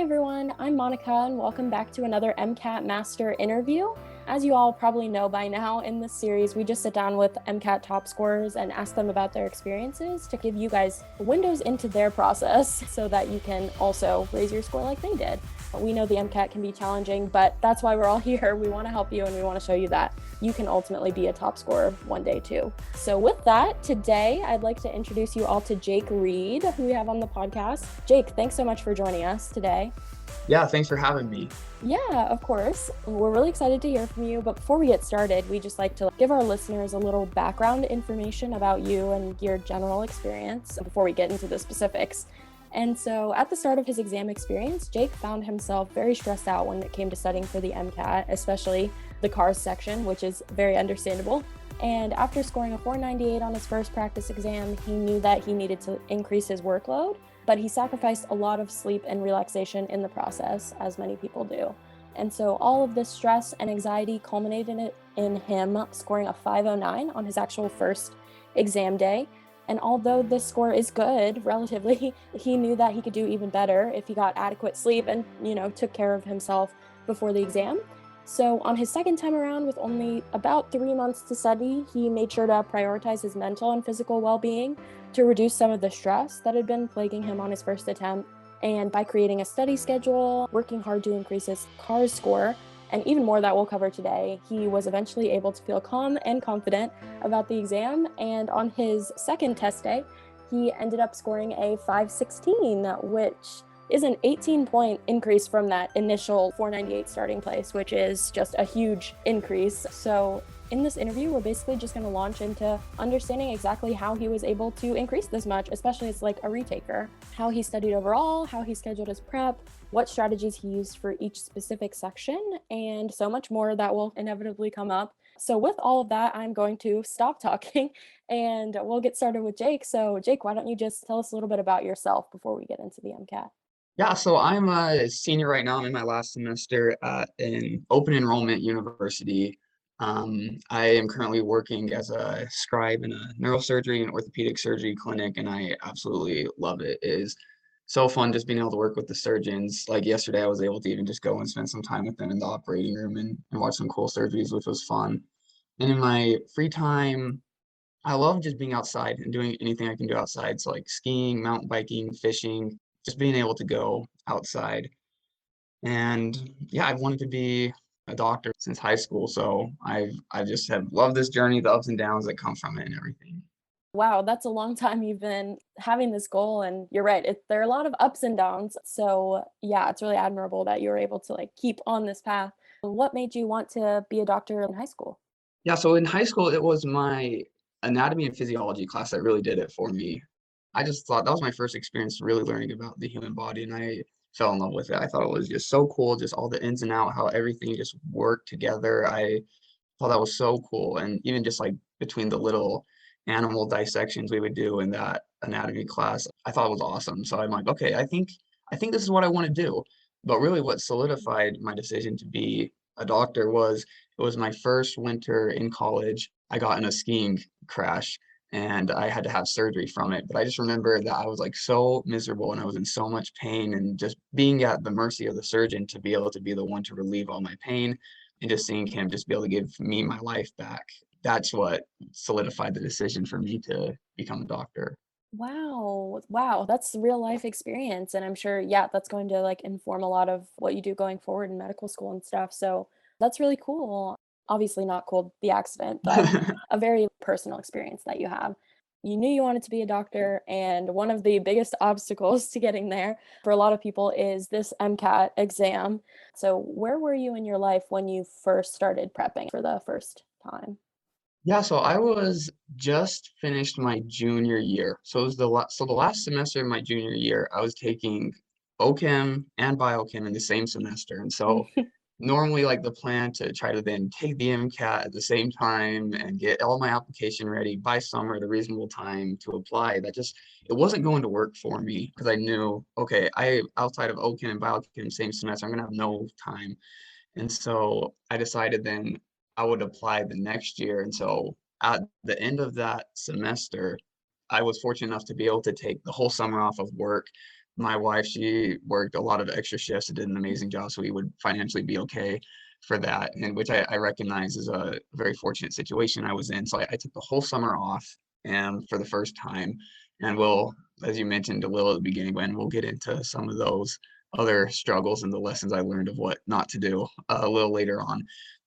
everyone, I'm Monica and welcome back to another MCAT Master interview. As you all probably know by now, in this series, we just sit down with MCAT top scorers and ask them about their experiences to give you guys windows into their process so that you can also raise your score like they did. We know the MCAT can be challenging, but that's why we're all here. We want to help you and we want to show you that you can ultimately be a top scorer one day too. So with that, today I'd like to introduce you all to Jake Reed, who we have on the podcast. Jake, thanks so much for joining us today. Yeah, thanks for having me. Yeah, of course. We're really excited to hear from you. But before we get started, we just like to give our listeners a little background information about you and your general experience before we get into the specifics. And so at the start of his exam experience, Jake found himself very stressed out when it came to studying for the MCAT, especially the cars section, which is very understandable. And after scoring a 498 on his first practice exam, he knew that he needed to increase his workload, but he sacrificed a lot of sleep and relaxation in the process, as many people do. And so all of this stress and anxiety culminated in him scoring a 509 on his actual first exam day. And although this score is good, relatively, he knew that he could do even better if he got adequate sleep and, took care of himself before the exam. So on his second time around, with only about 3 months to study, he made sure to prioritize his mental and physical well-being to reduce some of the stress that had been plaguing him on his first attempt. And by creating a study schedule, working hard to increase his CARS score, and even more that we'll cover today, he was eventually able to feel calm and confident about the exam. And on his second test day, he ended up scoring a 516, which is an 18-point increase from that initial 498 starting place, which is just a huge increase. So in this interview, we're basically just going to launch into understanding exactly how he was able to increase this much, especially as like a retaker, how he studied overall, how he scheduled his prep, what strategies he used for each specific section, and so much more that will inevitably come up. So with all of that, I'm going to stop talking and we'll get started with Jake. So Jake, why don't you just tell us a little bit about yourself before we get into the MCAT? Yeah, so I'm a senior right now. I'm in my last semester at an open enrollment university. I am currently working as a scribe in a neurosurgery and orthopedic surgery clinic, and I absolutely love it. It is so fun just being able to work with the surgeons. Like yesterday, I was able to even just go and spend some time with them in the operating room and watch some cool surgeries, which was fun. And in my free time, I love just being outside and doing anything I can do outside. So like skiing, mountain biking, fishing, just being able to go outside. And yeah, I've wanted to be a doctor since high school. So I just have loved this journey, the ups and downs that come from it and everything. Wow, that's a long time you've been having this goal, and you're right, there are a lot of ups and downs. So yeah, it's really admirable that you were able to like keep on this path. What made you want to be a doctor in high school? Yeah, so in high school, it was my anatomy and physiology class that really did it for me. I just thought that was my first experience really learning about the human body, and I fell in love with it. I thought it was just so cool, just all the ins and out, how everything just worked together. I thought that was so cool. And even just like between the little animal dissections we would do in that anatomy class, I thought it was awesome. So I'm like, okay, I think this is what I want to do. But really what solidified my decision to be a doctor was it was my first winter in college. I got in a skiing crash and I had to have surgery from it. But I just remember that I was like so miserable and I was in so much pain and just being at the mercy of the surgeon to be able to be the one to relieve all my pain and just seeing him just be able to give me my life back. That's what solidified the decision for me to become a doctor. Wow. Wow, that's real life experience, and I'm sure, yeah, that's going to like inform a lot of what you do going forward in medical school and stuff. So that's really cool. Obviously not cool the accident, but a very personal experience that you have. You knew you wanted to be a doctor, and one of the biggest obstacles to getting there for a lot of people is this MCAT exam. So where were you in your life when you first started prepping for the first time? Yeah, so I was just finished my junior year. So it was the last semester of my junior year, I was taking OChem and biochem in the same semester. And so normally like the plan to try to then take the MCAT at the same time and get all my application ready by summer at a reasonable time to apply. That just it wasn't going to work for me because I knew, okay, I outside of OChem and biochem same semester, I'm gonna have no time. And so I decided then I would apply the next year. And so at the end of that semester, I was fortunate enough to be able to take the whole summer off of work my wife, she worked a lot of extra shifts and did an amazing job, so we would financially be okay for that, and which I recognize is a very fortunate situation I was in. So I took the whole summer off and for the first time, and we'll, as you mentioned a little at the beginning, when we'll get into some of those other struggles and the lessons I learned of what not to do a little later on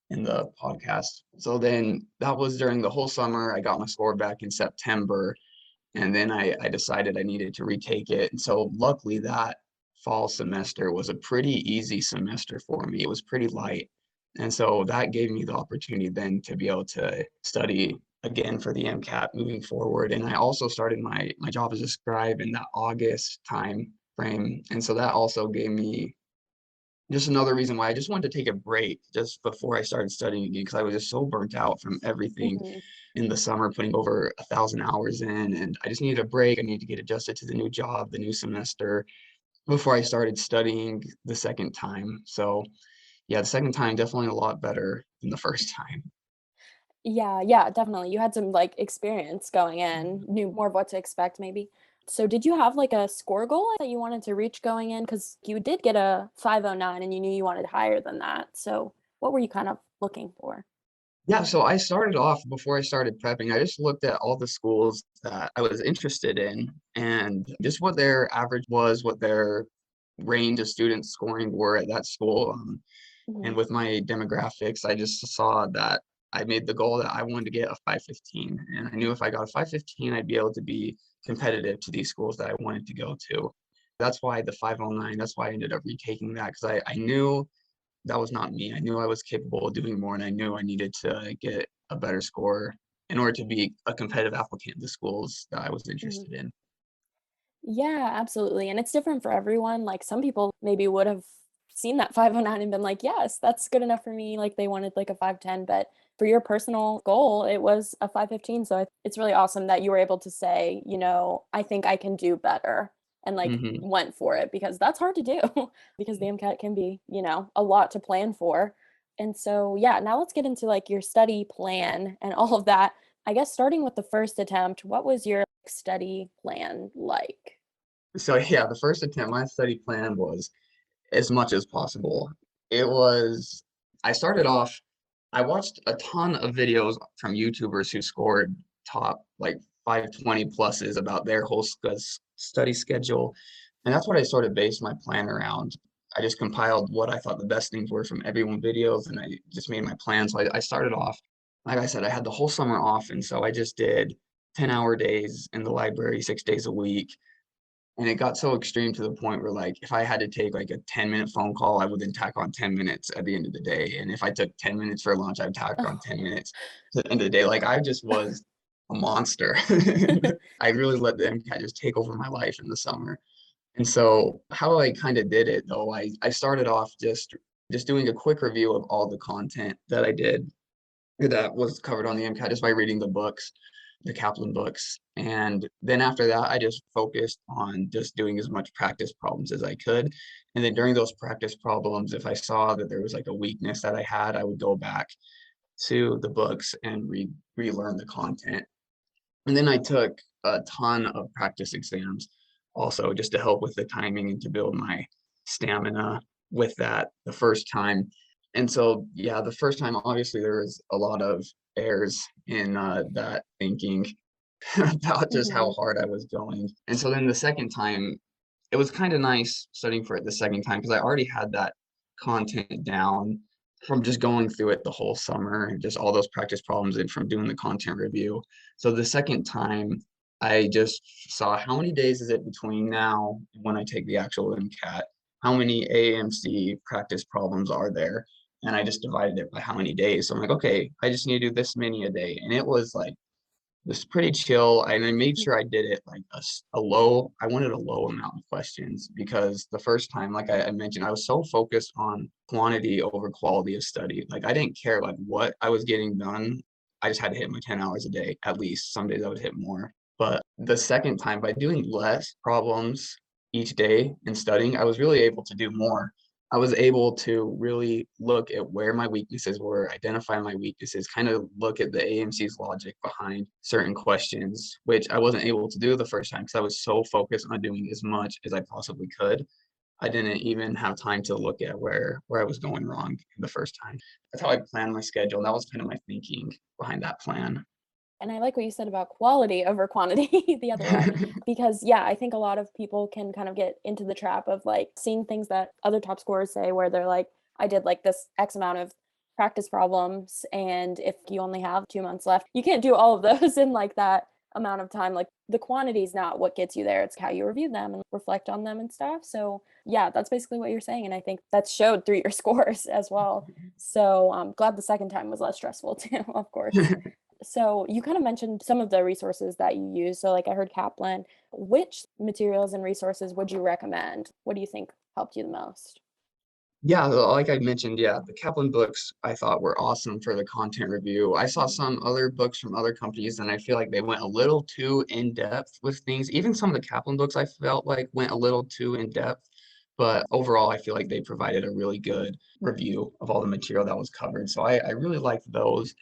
in the podcast. So then that was during the whole summer. I got my score back in September, and then I decided I needed to retake it. And so luckily that fall semester was a pretty easy semester for me. It was pretty light. And so that gave me the opportunity then to be able to study again for the MCAT moving forward. And I also started my job as a scribe in that August time frame. And so that also gave me just another reason why I just wanted to take a break just before I started studying again, because I was just so burnt out from everything Mhm. in the summer, putting over 1,000 hours in, and I just needed a break. I needed to get adjusted to the new job, the new semester before I started studying the second time. So yeah, the second time definitely a lot better than the first time. Yeah, yeah, definitely. You had some, like, experience going in, knew more of what to expect maybe. So did you have, like, a score goal that you wanted to reach going in? Because you did get a 509 and you knew you wanted higher than that. So what were you kind of looking for? Yeah, so I started off before I started prepping. I just looked at all the schools that I was interested in and just what their average was, what their range of students scoring were at that school. And Mhm. with my demographics, I just saw that I made the goal that I wanted to get a 515. And I knew if I got a 515, I'd be able to be competitive to these schools that I wanted to go to. That's why the 509, that's why I ended up retaking that, because I knew that was not me. I knew I was capable of doing more, and I knew I needed to get a better score in order to be a competitive applicant to schools that I was Mhm. interested in. Yeah, absolutely, and it's different for everyone, like, some people maybe would have seen that 509 and been like, "Yes, that's good enough for me," like, they wanted, like, a 510, but for your personal goal, it was a 515, so it's really awesome that you were able to say, "I think I can do better," and, like, Hmm. went for it because that's hard to do because the MCAT can be, a lot to plan for, and so, yeah, now let's get into, like, your study plan and all of that. I guess starting with the first attempt, what was your study plan like? So yeah, the first attempt, my study plan was as much as possible. It was, I started off, I watched a ton of videos from YouTubers who scored top like 520 pluses about their whole study schedule. And that's what I sort of based my plan around. I just compiled what I thought the best things were from everyone videos and I just made my plan. So I started off, like I said, I had the whole summer off. And so I just did 10-hour days in the library 6 days a week. And it got so extreme to the point where, like, if I had to take like a 10-minute phone call, I would then tack on 10 minutes at the end of the day. And if I took 10 minutes for lunch, I'd tack on 10 minutes to the end of the day. Like, I just was a monster. I really let the MCAT just take over my life in the summer. And so how I kind of did it though, I started off just doing a quick review of all the content that I did that was covered on the MCAT just by reading the books, the Kaplan books. And then after that, I just focused on just doing as much practice problems as I could. And then during those practice problems, if I saw that there was like a weakness that I had, I would go back to the books and relearn the content. And then I took a ton of practice exams also just to help with the timing and to build my stamina with that the first time. And so, yeah, the first time, obviously, there was a lot of errors in that thinking about just how Mhm. hard I was going. And so then the second time, it was kind of nice studying for it the second time because I already had that content down from just going through it the whole summer and just all those practice problems and from doing the content review. So the second time, I just saw how many days is it between now and when I take the actual MCAT? How many AMC practice problems are there? And I just divided it by how many days. So I'm like, okay, I just need to do this many a day. And it was like was pretty chill, and I made sure I did it like a low. I wanted a low amount of questions because the first time, like I mentioned, I was so focused on quantity over quality of study. Like I didn't care like what I was getting done. I just had to hit my 10 hours a day at least. Some days I would hit more. But the second time, by doing less problems each day and studying, I was really able to do more. I was able to really look at where my weaknesses were, identify my weaknesses, kind of look at the AMC's logic behind certain questions, which I wasn't able to do the first time because I was so focused on doing as much as I possibly could. I didn't even have time to look at where I was going wrong the first time. That's how I planned my schedule. And that was kind of my thinking behind that plan. And I like what you said about quality over quantity the other way, because yeah, I think a lot of people can kind of get into the trap of like seeing things that other top scorers say where they're like, I did like this X amount of practice problems. And if you only have 2 months left, you can't do all of those in like that amount of time. Like the quantity is not what gets you there. It's how you review them and reflect on them and stuff. So yeah, that's basically what you're saying. And I think that showed through your scores as well. So I'm glad the second time was less stressful too, of course. So you kind of mentioned some of the resources that you use. So like I heard Kaplan. Which materials and resources would you recommend? What do you think helped you the most? Yeah, like I mentioned, yeah, the Kaplan books I thought were awesome for the content review. I saw some other books from other companies, and I feel like they went a little too in depth with things. Even some of the Kaplan books I felt like went a little too in depth. But overall, I feel like they provided a really good review of all the material that was covered. So I really liked those.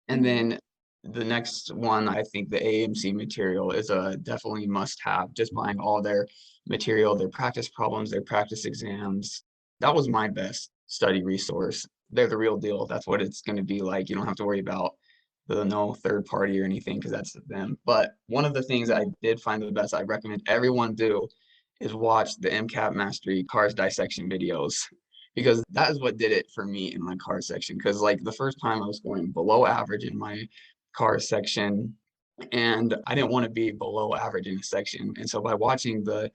And Mhm. then the next one, I think the AMC material is a definitely must have. Just buying all their material, their practice problems, their practice exams. That was my best study resource. They're the real deal. That's what it's going to be like. You don't have to worry about the no third party or anything because that's them. But one of the things I Mhm. did find the best, I recommend everyone do, is watch the MCAT Mastery cars dissection videos because that is what did it for me in my car section. Because like the first time I was going below average in my car section, and I didn't want to be below average in a section. And so by watching the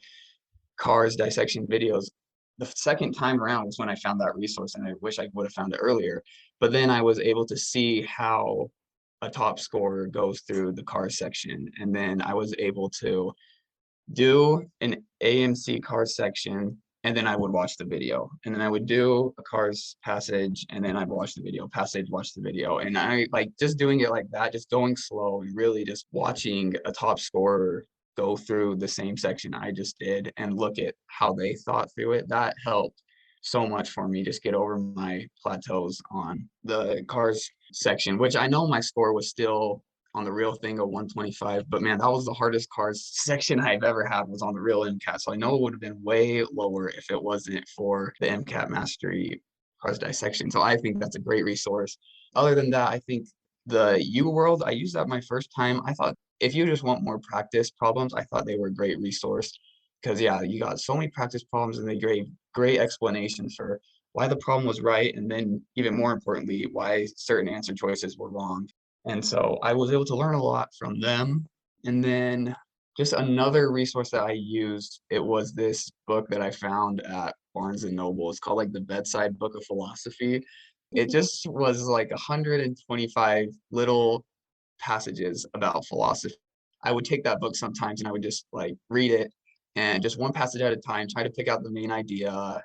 cars dissection videos, the second time around was when I found that resource, and I wish I would have found it earlier. But then I was able to see how a top scorer goes through the car section, and then I was able to do an AMC cars section, and then I would watch the video. And then I would do a cars passage, and then I'd watch the video, passage, watch the video. And I like just doing it like that, just going slow and really just watching a top scorer go through the same section I just did and look at how they thought through it. That helped so much for me just get over my plateaus on the cars section, which I know my score was still on the real thing of 125. But man, that was the hardest cars section I've ever had was on the real MCAT. So I know it would have been way lower if it wasn't for the MCAT Mastery cars dissection. So I think that's a great resource. Other than that, I think the U World, I used that my first time. I thought if you just want more practice problems, I thought they were a great resource because yeah, you got so many practice problems and they gave great explanations for why the problem was right, and then even more importantly, why certain answer choices were wrong. And so I was able to learn a lot from them. And then just another resource that I used, it was this book that I found at Barnes and Noble. It's called like the Bedside Book of Philosophy. It Mhm. just was like 125 little passages about philosophy. I would take that book sometimes and I would just like read it and just one passage at a time, try to pick out the main idea,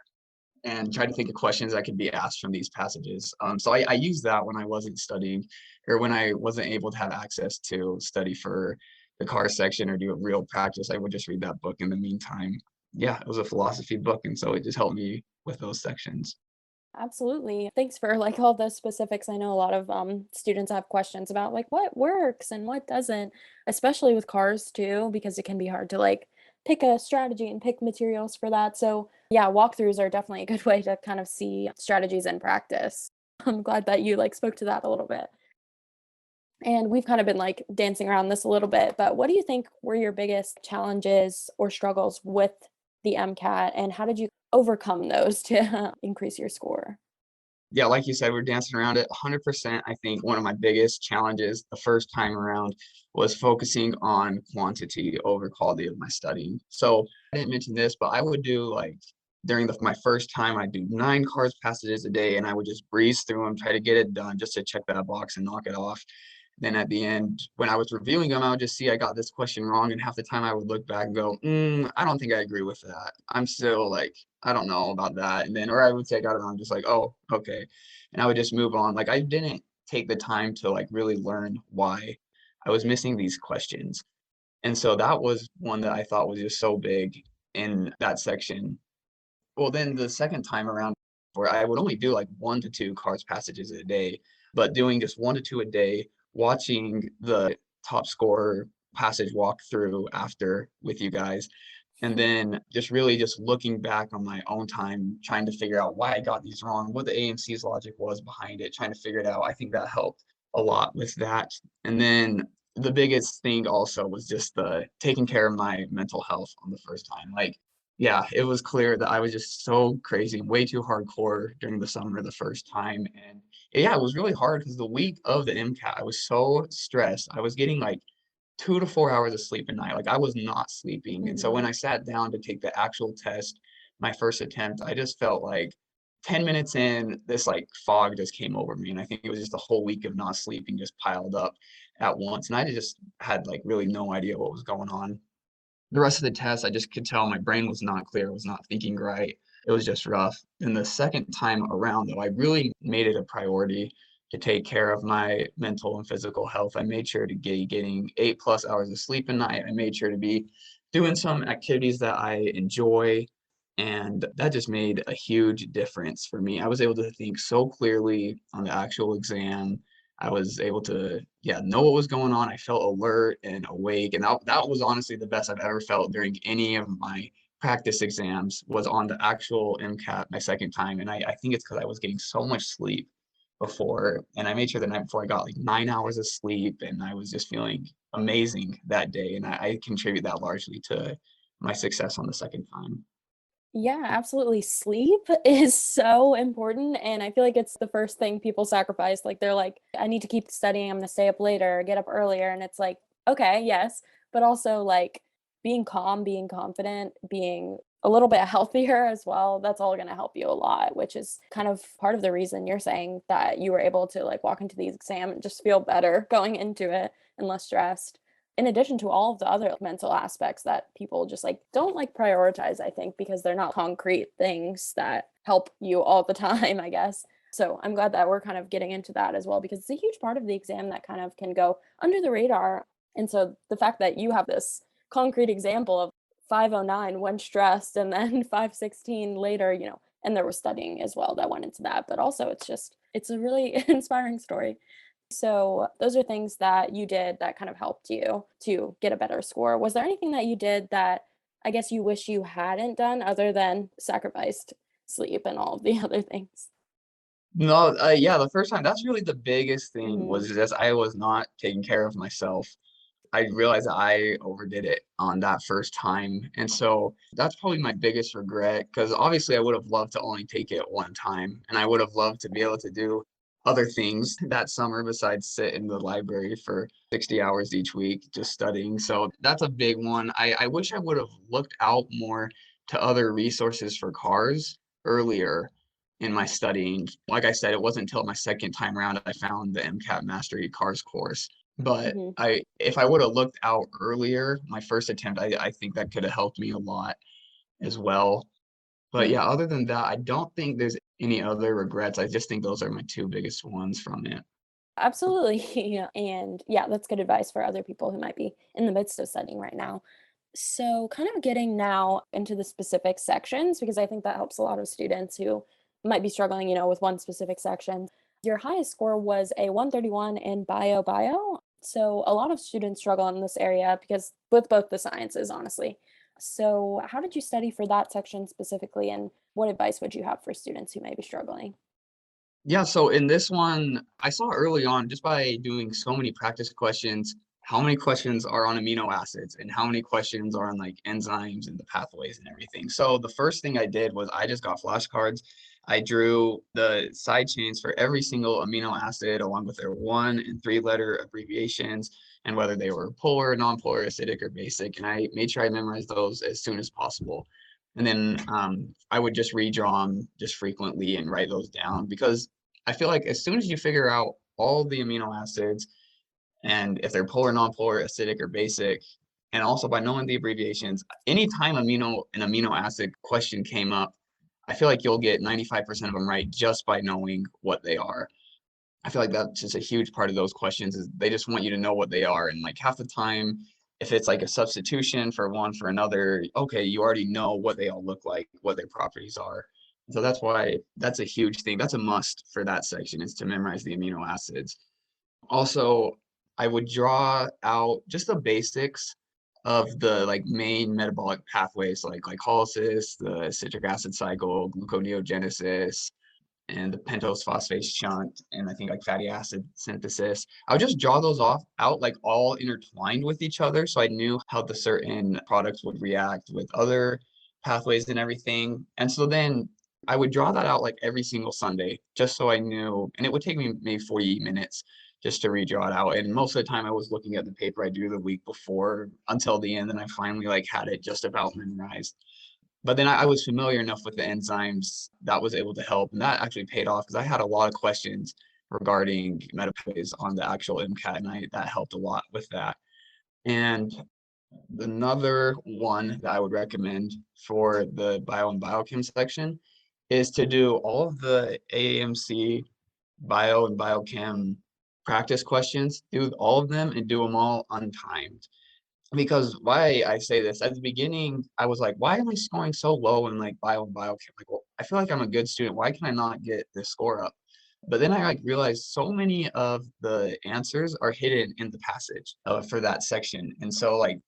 and try to think of questions that could be asked from these passages. So I used that when I wasn't studying or when I wasn't able to have access to study for the car section or do a real practice. I would just read that book in the meantime. Yeah, it was a philosophy book. And so it just helped me with those sections. Absolutely. Thanks for like all the specifics. I know a lot of students have questions about like what works and what doesn't, especially with cars too, because it can be hard to like pick a strategy and pick materials for that. So yeah, walkthroughs are definitely a good way to kind of see strategies in practice. I'm glad that you like spoke to that a little bit. And we've kind of been like dancing around this a little bit, but what do you think were your biggest challenges or struggles with the MCAT, and how did you overcome those to increase your score? Yeah, like you said, we're dancing around it 100%. I think one of my biggest challenges the first time around was focusing on quantity over quality of my studying. So I didn't mention this, but I would do like during my first time, I'd do 9 cars passages a day and I would just breeze through them, try to get it done just to check that box and knock it off. Then at the end, when I was reviewing them, I would just see I got this question wrong. And half the time I would look back and go, I don't think I agree with that. I'm still like, I don't know about that. And then, or I would say I got it wrong, just like, oh, okay. And I would just move on. Like I didn't take the time to like really learn why I was missing these questions. And so that was one that I thought was just so big in that section. Well, then the second time around, where I would only do like 1 to 2 cards passages a day, but doing just 1 to 2 a day, watching the top scorer passage walk through after with you guys, and then just really just looking back on my own time, trying to figure out why I got these wrong, what the AMC's logic was behind it, trying to figure it out. I think that helped a lot with that. And then the biggest thing also was just the taking care of my mental health on the first time. Like, yeah, it was clear that I was just so crazy, way too hardcore during the summer the first time. And yeah, it was really hard because the week of the MCAT, I was so stressed. I was getting like 2 to 4 hours of sleep a night. Like I was not sleeping. And so when Mhm. I sat down to take the actual test, my first attempt, I just felt like 10 minutes in, this like fog just came over me. And I think it was just a whole week of not sleeping just piled up at once. And I just had like really no idea what was going on. The rest of the test, I just could tell my brain was not clear, was not thinking right. It was just rough. And the second time around, though, I really made it a priority to take care of my mental and physical health. I made sure to be getting 8+ hours of sleep a night. I made sure to be doing some activities that I enjoy. And that just made a huge difference for me. I was able to think so clearly on the actual exam. I was able to, yeah, know what was going on. I felt alert and awake. And that was honestly the best I've ever felt during any of my practice exams was on the actual MCAT my second time. And I think it's because I was getting so much sleep before. And I made sure the night before I got like 9 hours of sleep and I was just feeling amazing that day. And I contribute that largely to my success on the second time. Yeah, absolutely. Sleep is so important. And I feel like it's the first thing people sacrifice. Like they're like, I need to keep studying. I'm going to stay up later, get up earlier. And it's like, okay, yes. But also like being calm, being confident, being a little bit healthier as well. That's all going to help you a lot, which is kind of part of the reason you're saying that you were able to like walk into these exam and just feel better going into it and less stressed in addition to all of the other mental aspects that people just like don't like prioritize, I think, because they're not concrete things that help you all the time, I guess. So I'm glad that we're kind of getting into that as well because it's a huge part of the exam that kind of can go under the radar. And so the fact that you have this concrete example of 509 when stressed and then 516 later, and there was studying as well that went into that. But also it's a really inspiring story. So those are things that you did that kind of helped you to get a better score. Was there anything that you did that I guess you wish you hadn't done other than sacrificed sleep and all of the other things? No, yeah, the first time, that's really the biggest thing Mhm. was just I was not taking care of myself. I realized I overdid it on that first time. And so that's probably my biggest regret because obviously I would have loved to only take it one time and I would have loved to be able to do other things that summer besides sit in the library for 60 hours each week just studying. So that's a big one. I wish I would have looked out more to other resources for cars earlier in my studying. Like I said, it wasn't until my second time around I found the MCAT Mastery Cars course. But Mhm. if I would have looked out earlier, my first attempt, I think that could have helped me a lot as well. But yeah, Mhm. other than that, I don't think there's any other regrets. I just think those are my two biggest ones from it. Absolutely. Yeah. And yeah, that's good advice for other people who might be in the midst of studying right now. So, kind of getting now into the specific sections, because I think that helps a lot of students who might be struggling, with one specific section. Your highest score was a 131 in bio. So, a lot of students struggle in this area because with both the sciences, honestly. So, how did you study for that section specifically? And what advice would you have for students who may be struggling? Yeah, so in this one, I saw early on just by doing so many practice questions, how many questions are on amino acids and how many questions are on like enzymes and the pathways and everything. So the first thing I did was I just got flashcards. I drew the side chains for every single amino acid along with their 1 and 3 letter abbreviations and whether they were polar, non-polar, acidic, or basic. And I made sure I memorized those as soon as possible. And then I would just redraw them just frequently and write those down because I feel like as soon as you figure out all the amino acids and if they're polar, non-polar, acidic, or basic, and also by knowing the abbreviations, anytime an amino acid question came up, I feel like you'll get 95% of them right just by knowing what they are. I feel like that's just a huge part of those questions is they just want you to know what they are. And like half the time, if it's like a substitution for one for another, okay, you already know what they all look like, what their properties are. So that's why that's a huge thing. That's a must for that section is to memorize the amino acids. Also, I would draw out just the basics of the like main metabolic pathways like glycolysis, the citric acid cycle, gluconeogenesis, and the pentose phosphate shunt, and I think like fatty acid synthesis. I would just draw those off out like all intertwined with each other, so I knew how the certain products would react with other pathways and everything. And so then I would draw that out like every single Sunday, just so I knew, and it would take me maybe 40 minutes just to redraw it out. And most of the time I was looking at the paper I drew the week before until the end, and I finally like had it just about memorized. But then I was familiar enough with the enzymes that was able to help, and that actually paid off because I had a lot of questions regarding metapathways on the actual MCAT, and that helped a lot with that. And another one that I would recommend for the bio and biochem section is to do all of the AAMC bio and biochem practice questions, do all of them and do them all untimed. Because why I say this, at the beginning, I was like, why am I scoring so low in like bio and biochem? Like, well, I feel like I'm a good student. Why can I not get this score up? But then I like realized so many of the answers are hidden in the passage for that section. And so like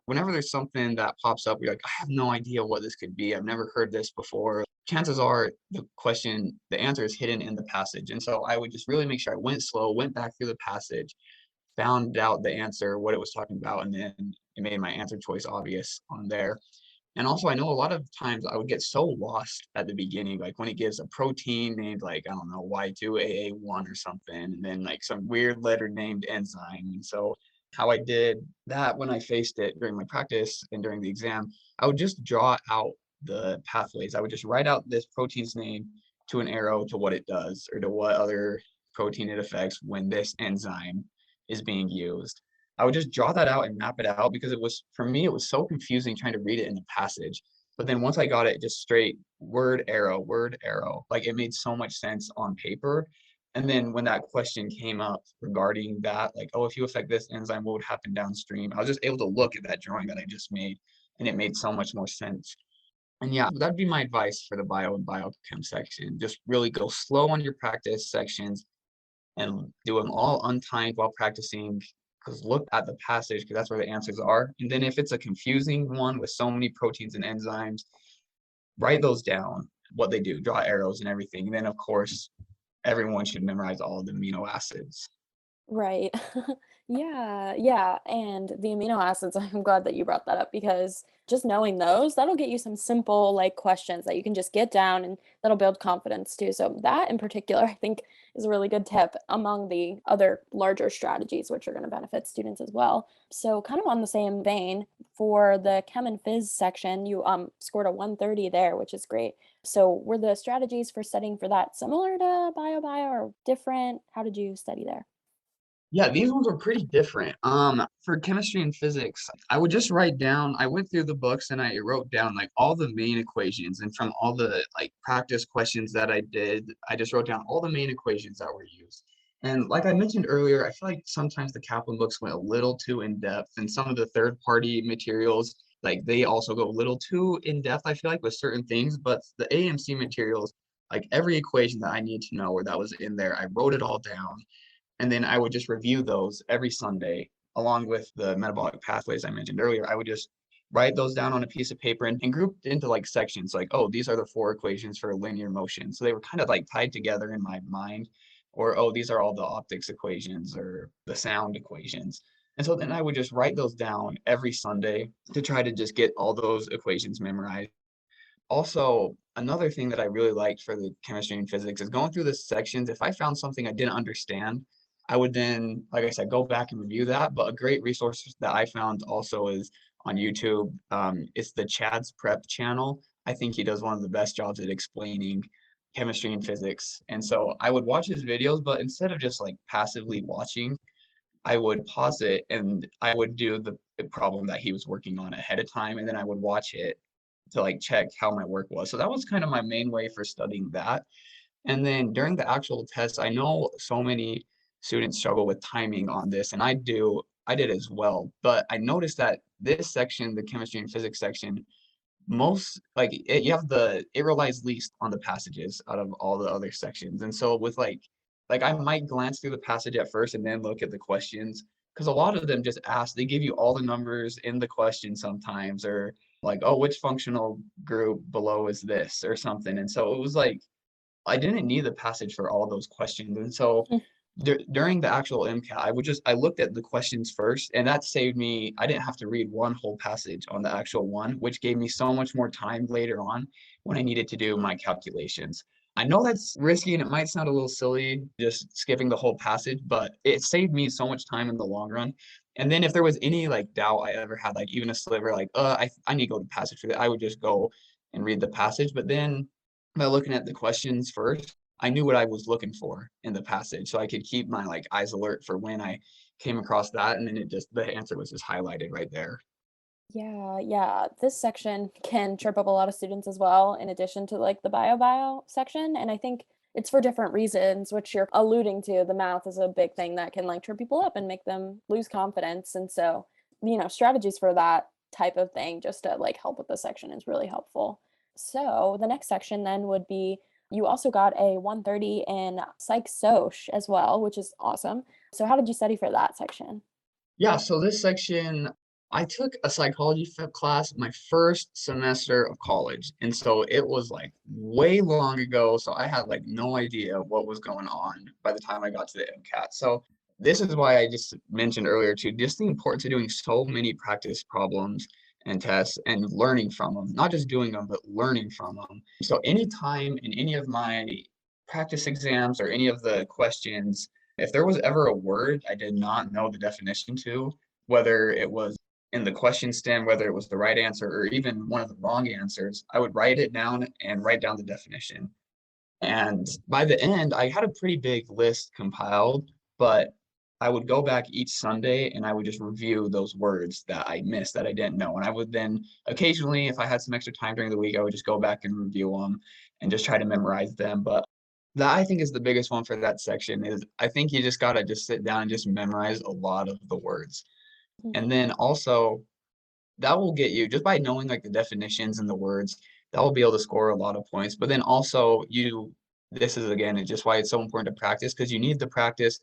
whenever there's something that pops up, you're like, I have no idea what this could be. I've never heard this before. Chances are the answer is hidden in the passage. And so I would just really make sure I went slow, went back through the passage, found out the answer, what it was talking about, and then it made my answer choice obvious on there. And also, I know a lot of times I would get so lost at the beginning, like when it gives a protein named like, I don't know, Y2AA1 or something, and then like some weird letter named enzyme. And so, how I did that when I faced it during my practice and during the exam, I would just draw out the pathways. I would just write out this protein's name to an arrow to what it does or to what other protein it affects when this enzyme is being used. I would just draw that out and map it out because it was, for me, it was so confusing trying to read it in the passage. But then once I got it just straight word arrow, like it made so much sense on paper. And then when that question came up regarding that, like, oh, if you affect this enzyme, what would happen downstream? I was just able to look at that drawing that I just made, and it made so much more sense. And yeah, that'd be my advice for the bio and biochem section. Just really go slow on your practice sections and do them all untimed while practicing, because look at the passage because that's where the answers are. And then if it's a confusing one with so many proteins and enzymes, write those down, what they do, draw arrows and everything. And then of course, everyone should memorize all of the amino acids. Right. Yeah, yeah, and the amino acids, I'm glad that you brought that up because just knowing those, that'll get you some simple, like, questions that you can just get down and that'll build confidence too. So that in particular, I think is a really good tip among the other larger strategies which are gonna benefit students as well. So kind of on the same vein, for the Chem and Phys section, you scored a 130 there, which is great. So were the strategies for studying for that similar to bio or different? How did you study there? Yeah, these ones are pretty different. For chemistry and physics, I would just write down, I went through the books and I wrote down like all the main equations. And from all the like practice questions that I did, I just wrote down all the main equations that were used. And like I mentioned earlier, I feel like sometimes the Kaplan books went a little too in depth, and some of the third party materials, like they also go a little too in depth, I feel like, with certain things. But the AMC materials, like every equation that I need to know or that was in there, I wrote it all down, and then I would just review those every Sunday, along with the metabolic pathways I mentioned earlier. I would just write those down on a piece of paper and grouped into like sections, like, oh, these are the four equations for linear motion. So they were kind of like tied together in my mind, or, oh, these are all the optics equations or the sound equations. And so then I would just write those down every Sunday to try to just get all those equations memorized. Also, another thing that I really liked for the chemistry and physics is going through the sections. If I found something I didn't understand, I would then, like I said, go back and review that. But a great resource that I found also is on YouTube. It's the Chad's Prep channel. I think he does one of the best jobs at explaining chemistry and physics. And so I would watch his videos, but instead of just like passively watching, I would pause it and I would do the problem that he was working on ahead of time, and then I would watch it to like check how my work was. So that was kind of my main way for studying that. And then during the actual test, I know so many students struggle with timing on this, and I did as well. But I noticed that this section, the chemistry and physics section, most like you have it relies least on the passages out of all the other sections. And so with like I might glance through the passage at first and then look at the questions because a lot of them just ask, they give you all the numbers in the question sometimes, or like, oh, which functional group below is this or something. And so it was like I didn't need the passage for all those questions. And so during the actual MCAT, I looked at the questions first, and that saved me. I didn't have to read one whole passage on the actual one, which gave me so much more time later on when I needed to do my calculations. I know that's risky and it might sound a little silly just skipping the whole passage, but it saved me so much time in the long run. And then if there was any like doubt I ever had, like even a sliver, like, I need to go to passage for that, I would just go and read the passage. But then by looking at the questions first, I knew what I was looking for in the passage. So I could keep my like eyes alert for when I came across that. And then the answer was just highlighted right there. Yeah, yeah. This section can trip up a lot of students as well, in addition to like the bio section. And I think it's for different reasons, which you're alluding to. The math is a big thing that can like trip people up and make them lose confidence. And so, strategies for that type of thing just to like help with the section is really helpful. So the next section then would be you also got a 130 in psych soc as well, which is awesome. So how did you study for that section? Yeah, so this section, I took a psychology class my first semester of college. And so it was like way long ago. So I had like no idea what was going on by the time I got to the MCAT. So this is why I just mentioned earlier too, just the importance of doing so many practice problems and tests and learning from them, not just doing them, but learning from them. So anytime in any of my practice exams or any of the questions, if there was ever a word I did not know the definition to, whether it was in the question stem, whether it was the right answer or even one of the wrong answers, I would write it down and write down the definition. And by the end, I had a pretty big list compiled, but I would go back each Sunday and I would just review those words that I missed that I didn't know. And I would then occasionally, if I had some extra time during the week, I would just go back and review them and just try to memorize them. But that I think is the biggest one for that section is I think you just gotta just sit down and just memorize a lot of the words. And then also that will get you just by knowing like the definitions and the words, that will be able to score a lot of points. But then also this is again, it's just why it's so important to practice because you need the practice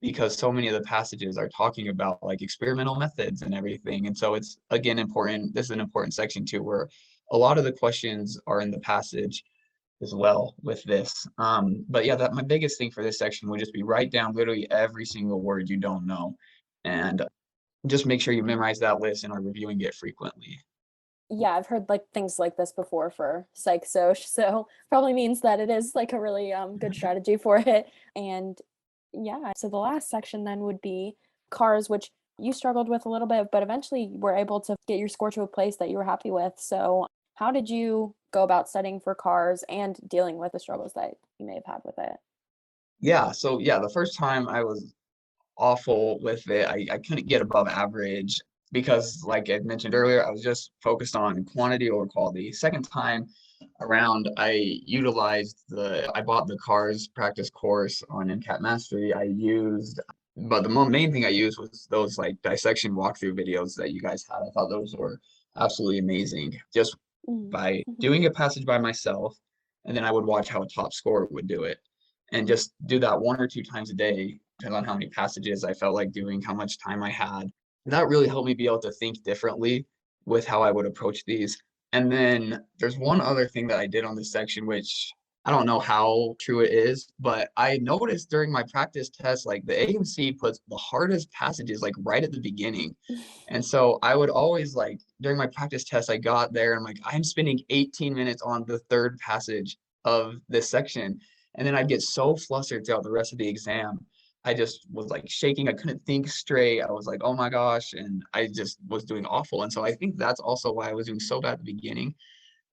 because so many of the passages are talking about like experimental methods and everything. And so it's again important. This is an important section too, where a lot of the questions are in the passage as well with this. But yeah, that my biggest thing for this section would just be write down literally every single word you don't know. And just make sure you memorize that list and are reviewing it frequently. Yeah, I've heard like things like this before for psych soc, so probably means that it is like a really good strategy for it. And yeah, so the last section then would be cars, which you struggled with a little bit, but eventually were able to get your score to a place that you were happy with. So how did you go about studying for cars and dealing with the struggles that you may have had with it? Yeah, so yeah, the first time I was awful with it. I couldn't get above average because, like I mentioned earlier, I was just focused on quantity over quality. Second time around, I bought the cars practice course on MCAT Mastery. But the main thing I used was those like dissection walkthrough videos that you guys had. I thought those were absolutely amazing. Just Mm, by mhm, doing a passage by myself, and then I would watch how a top scorer would do it and just do that one or two times a day, depending on how many passages I felt like doing, how much time I had. That really helped me be able to think differently with how I would approach these. And then there's one other thing that I did on this section, which I don't know how true it is, but I noticed during my practice test, like the AMC puts the hardest passages like right at the beginning. And so I would always like during my practice test, I got there and I'm like, I'm spending 18 minutes on the third passage of this section. And then I'd get so flustered throughout the rest of the exam. I just was like shaking. I couldn't think straight. I was like, oh my gosh. And I just was doing awful. And so I think that's also why I was doing so bad at the beginning.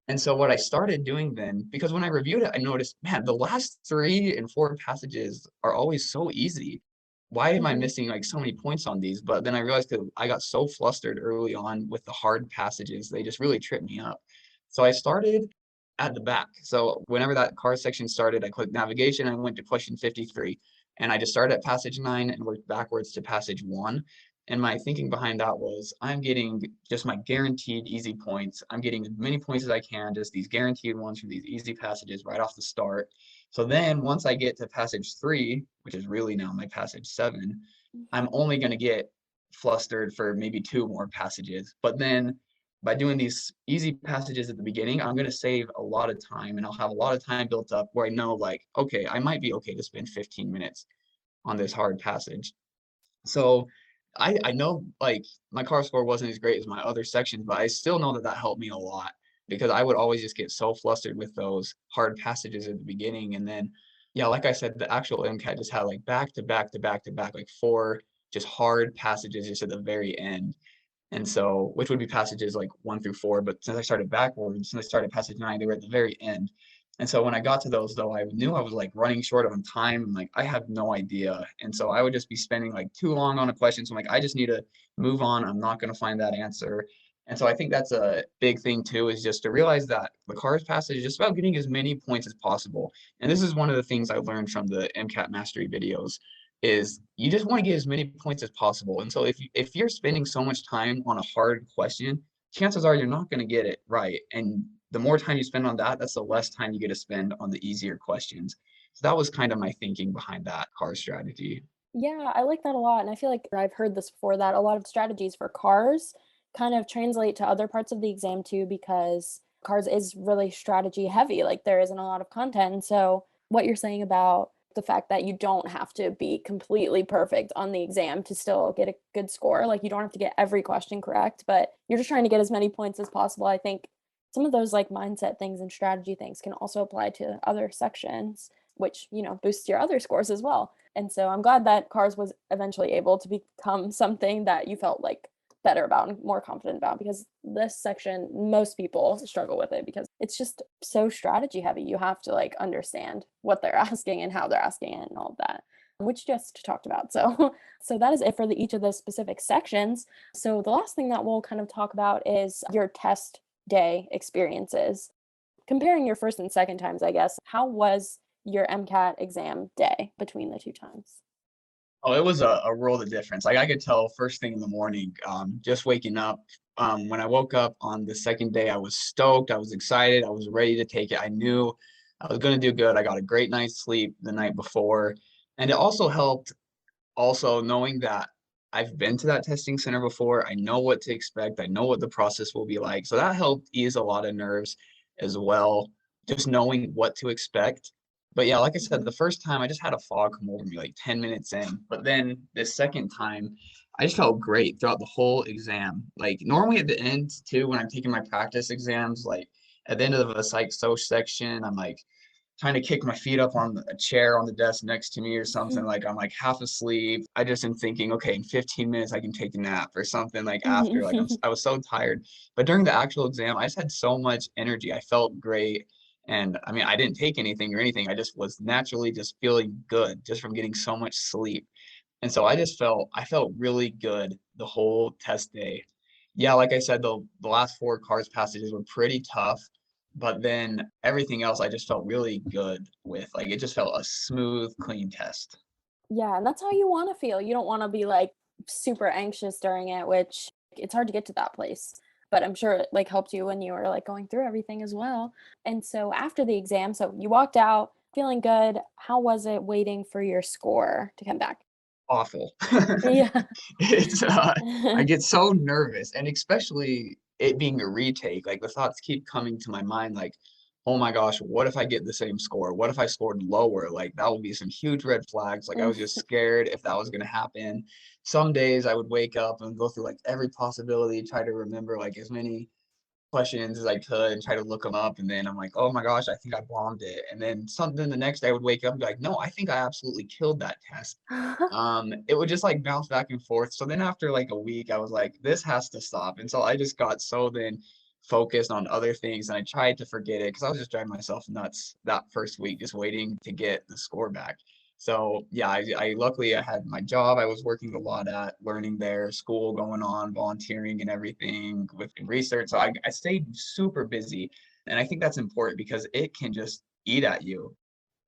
And so what I started doing then, because when I reviewed it, I noticed, man, the last 3 and 4 passages are always so easy. Why am I mhm, missing like so many points on these? But then I realized that I got so flustered early on with the hard passages, they just really tripped me up. So I started at the back. So whenever that car section started, I clicked navigation, I went to question 53. And I just started at passage 9 and worked backwards to passage 1. And my thinking behind that was I'm getting just my guaranteed easy points. I'm getting as many points as I can, just these guaranteed ones from these easy passages right off the start. So then once I get to passage 3, which is really now my passage 7, I'm only going to get flustered for maybe 2 more passages. But then by doing these easy passages at the beginning, I'm going to save a lot of time and I'll have a lot of time built up where I know like, okay, I might be okay to spend 15 minutes on this hard passage. So I know like my car score wasn't as great as my other sections, but I still know that that helped me a lot because I would always just get so flustered with those hard passages at the beginning. And then, yeah, like I said, the actual MCAT just had like back to back to back to back, like 4 just hard passages just at the very end. And so, which would be passages like 1 through 4, but since I started backwards, since I started passage 9, they were at the very end. And so when I got to those, though, I knew I was like running short on time. And like, I have no idea. And so I would just be spending like too long on a question. So I'm like, I just need to move on. I'm not going to find that answer. And so I think that's a big thing too, is just to realize that the CARS passage is just about getting as many points as possible. And this is one of the things I learned from the MCAT mastery videos is you just want to get as many points as possible. And so if you're spending so much time on a hard question, chances are you're not going to get it right. And the more time you spend on that, that's the less time you get to spend on the easier questions. So that was kind of my thinking behind that car strategy. Yeah, I like that a lot. And I feel like I've heard this before that a lot of strategies for cars kind of translate to other parts of the exam too, because cars is really strategy heavy. Like there isn't a lot of content. And so what you're saying about the fact that you don't have to be completely perfect on the exam to still get a good score. Like you don't have to get every question correct, but you're just trying to get as many points as possible. I think some of those like mindset things and strategy things can also apply to other sections, which, boosts your other scores as well. And so I'm glad that cars was eventually able to become something that you felt like better about and more confident about, because this section, most people struggle with it because it's just so strategy heavy. You have to like understand what they're asking and how they're asking it and all of that, which just talked about. So so that is it for each of the specific sections. So the last thing that we'll kind of talk about is your test day experiences. Comparing your first and second times, I guess, how was your MCAT exam day between the 2 times? Oh, it was a world of difference. Like I could tell first thing in the morning, just waking up. When I woke up on the second day, I was stoked. I was excited. I was ready to take it. I knew I was going to do good. I got a great night's sleep the night before. And it also helped also knowing that I've been to that testing center before. I know what to expect. I know what the process will be like. So that helped ease a lot of nerves as well, just knowing what to expect. But yeah, like I said, Mhm. the first time I just had a fog come over me like 10 minutes in. But then this second time, I just felt great throughout the whole exam. Like normally at the end too, when I'm taking my practice exams, like at the end of a psych soc section, I'm like, trying to kick my feet up on a chair on the desk next to me or something. Like I'm like half asleep. I just am thinking, okay, in 15 minutes I can take a nap or something like after. Like I was so tired. But during the actual exam, I just had so much energy. I felt great. And I mean, I didn't take anything or anything. I just was naturally just feeling good just from getting so much sleep. And so I felt really good the whole test day. Yeah, like I said, the last 4 cards passages were pretty tough, but then everything else I just felt really good with. Like it just felt a smooth, clean test. Yeah, and that's how you wanna feel. You don't wanna be, like, super anxious during it, which it's hard to get to that place, but I'm sure it, like, helped you when you were, like, going through everything as well. And so after the exam, so you walked out feeling good. How was it waiting for your score to come back? Awful. Yeah. It's I get so nervous, and especially it being a retake, like the thoughts keep coming to my mind like, "Oh my gosh, what if I get the same score? What if I scored lower?" Like that would be some huge red flags. Like I was just scared if that was going to happen. Some days I would wake up and go through like every possibility, try to remember like as many questions as I could and try to look them up. And then I'm like, oh my gosh, I think I bombed it. And then something the next day I would wake up and be like, no, I think I absolutely killed that test. It would just like bounce back and forth. So then after like a week, I was like, this has to stop. And so I just got so then focused on other things and I tried to forget it because I was just driving myself nuts that first week, just waiting to get the score back. So yeah, I luckily I had my job I was working a lot at, learning there, school going on, volunteering and everything with research. So I stayed super busy. And I think that's important because it can just eat at you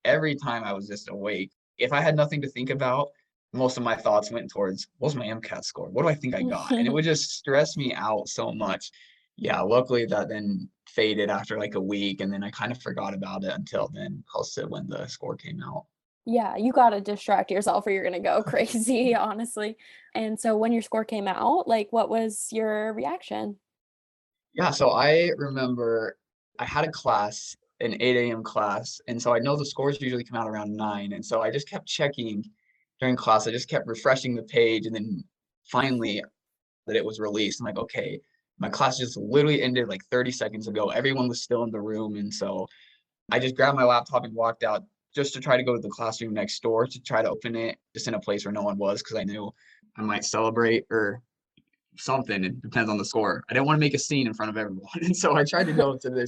every time I was just awake. If I had nothing to think about, most of my thoughts went towards, what's my MCAT score? What do I think I got? And it would just stress me out so much. Yeah, luckily that then faded after like a week, and then I kind of forgot about it until then, close to when the score came out. Yeah, you gotta distract yourself or you're gonna go crazy, honestly. And so when your score came out, like, what was your reaction? Yeah, so I remember I had a class, an 8 a.m. class, and so I know the scores usually come out around 9, and so I just kept checking during class. I just kept refreshing the page, and then finally that it was released. I'm like, okay, my class just literally ended like 30 seconds ago. Everyone was still in the room, and so I just grabbed my laptop and walked out just to try to go to the classroom next door to try to open it just in a place where no one was because I knew I might celebrate or something. It depends on the score. I didn't want to make a scene in front of everyone. And so I tried to go to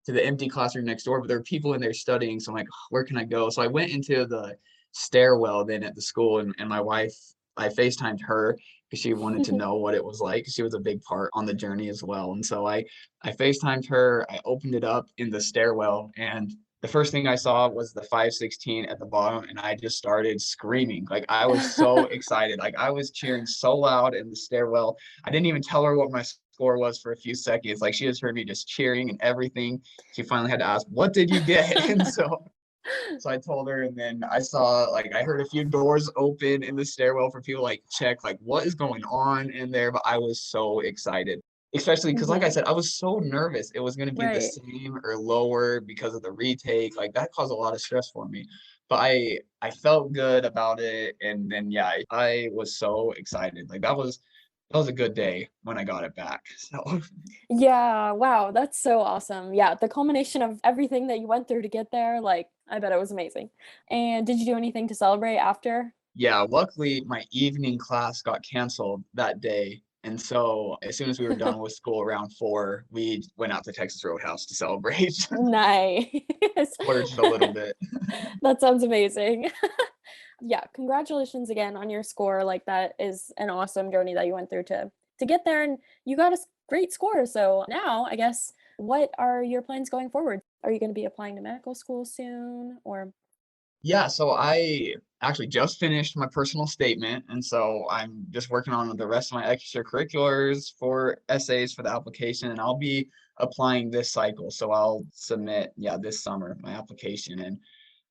the empty classroom next door, but there were people in there studying. So I'm like, where can I go? So I went into the stairwell then at the school, and my wife, I FaceTimed her because she wanted to know what it was like. She was a big part on the journey as well. And so I FaceTimed her, I opened it up in the stairwell, and the first thing I saw was the 516 at the bottom, and I just started screaming. Like I was so excited. Like I was cheering so loud in the stairwell. I didn't even tell her what my score was for a few seconds. Like she just heard me just cheering and everything. She finally had to ask, "What did you get?" And so I told her, and then I saw like I heard a few doors open in the stairwell for people like check like what is going on in there. But I was so excited, especially because like I Mhm. said, I was so nervous it was going to be the Right. same or lower because of the retake. Like that caused a lot of stress for me. But I felt good about it, and then yeah, I was so excited. Like that was a good day when I got it back. So Yeah, wow, that's so awesome. Yeah, the culmination of everything that you went through to get there, like, I bet it was amazing. And did you do anything to celebrate after? yeah, luckily my evening class got canceled that day. And so as soon as we were done with school around 4, we went out to Texas Roadhouse to celebrate, Nice. splurged a little bit. That sounds amazing. Yeah, congratulations again on your score, like, that is an awesome journey that you went through to get there, and you got a great score, so now, I guess, what are your plans going forward? Are you gonna be applying to medical school soon, or Yeah, so I actually just finished my personal statement. And so I'm just working on the rest of my extracurriculars for essays for the application. And I'll be applying this cycle. So I'll submit, yeah, this summer my application. And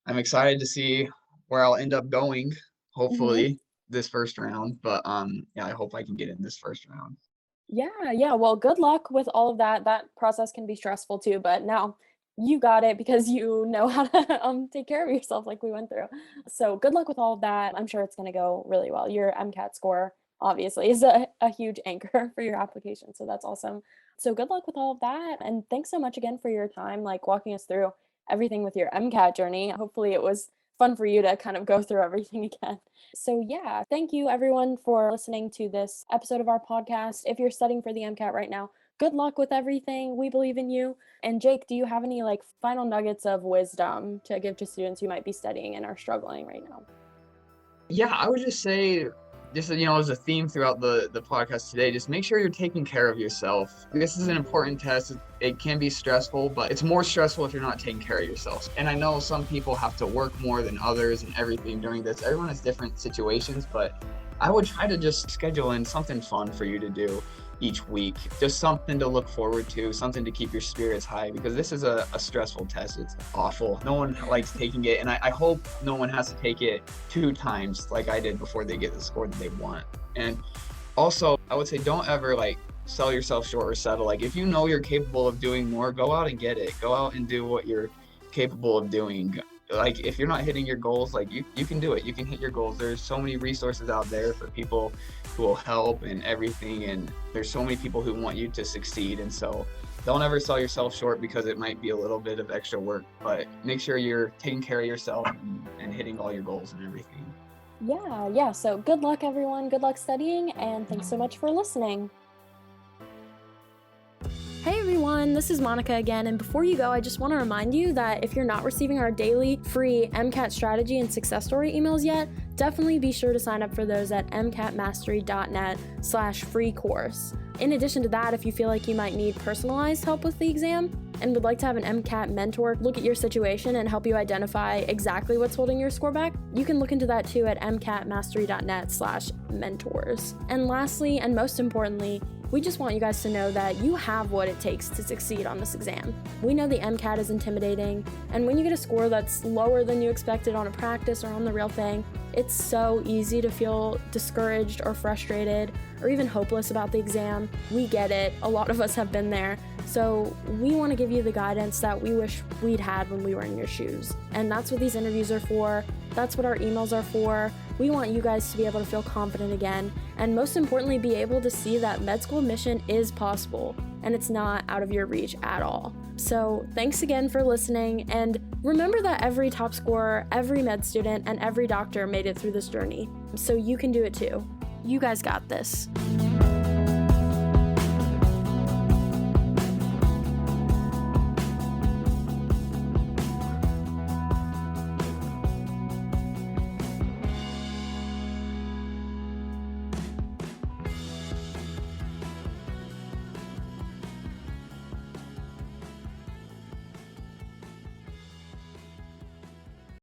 I'm excited to see where I'll end up going, Mhm. hopefully this first round. But yeah, I hope I can get in this first round. Yeah, yeah. Well, good luck with all of that. That process can be stressful too, but now you got it because you know how to take care of yourself like we went through. So good luck with all of that. I'm sure it's going to go really well. Your MCAT score obviously is a huge anchor for your application. So that's awesome. So good luck with all of that. And thanks so much again for your time, like walking us through everything with your MCAT journey. Hopefully it was fun for you to kind of go through everything again. So, yeah, thank you everyone for listening to this episode of our podcast. If you're studying for the MCAT right now, good luck with everything. We believe in you. And Jake, do you have any like final nuggets of wisdom to give to students who might be studying and are struggling right now? Yeah, I would just say, just as a theme throughout the podcast today, just make sure you're taking care of yourself. This is an important test. It can be stressful, but it's more stressful if you're not taking care of yourself. And I know some people have to work more than others and everything during this. Everyone has different situations, but I would try to just schedule in something fun for you to do each week, just something to look forward to, something to keep your spirits high, because this is a stressful test. It's awful. No one likes taking it, and I hope no one has to take it 2 times like I did before they get the score that they want. And also, I would say don't ever like sell yourself short or settle. Like if you know you're capable of doing more, go out and get it. Go out and do what you're capable of doing. Like if you're not hitting your goals, like you can do it. You can hit your goals. There's so many resources out there for people who will help and everything, and there's so many people who want you to succeed. And so don't ever sell yourself short because it might be a little bit of extra work, but make sure you're taking care of yourself and hitting all your goals and everything. Yeah, yeah. So good luck, everyone. Good luck studying. And thanks so much for listening. Hey everyone, this is Monica again, and before you go, I just want to remind you that if you're not receiving our daily free MCAT strategy and success story emails yet, definitely be sure to sign up for those at mcatmastery.net/free course. In addition to that, if you feel like you might need personalized help with the exam and would like to have an MCAT mentor look at your situation and help you identify exactly what's holding your score back, you can look into that too at mcatmastery.net/mentors. And lastly, and most importantly, we just want you guys to know that you have what it takes to succeed on this exam. We know the MCAT is intimidating, and when you get a score that's lower than you expected on a practice or on the real thing, it's so easy to feel discouraged or frustrated or even hopeless about the exam. We get it. A lot of us have been there. So we want to give you the guidance that we wish we'd had when we were in your shoes. And that's what these interviews are for. That's what our emails are for. We want you guys to be able to feel confident again, and most importantly, be able to see that med school admission is possible and it's not out of your reach at all. So thanks again for listening, and remember that every top scorer, every med student, and every doctor made it through this journey. So you can do it too. You guys got this.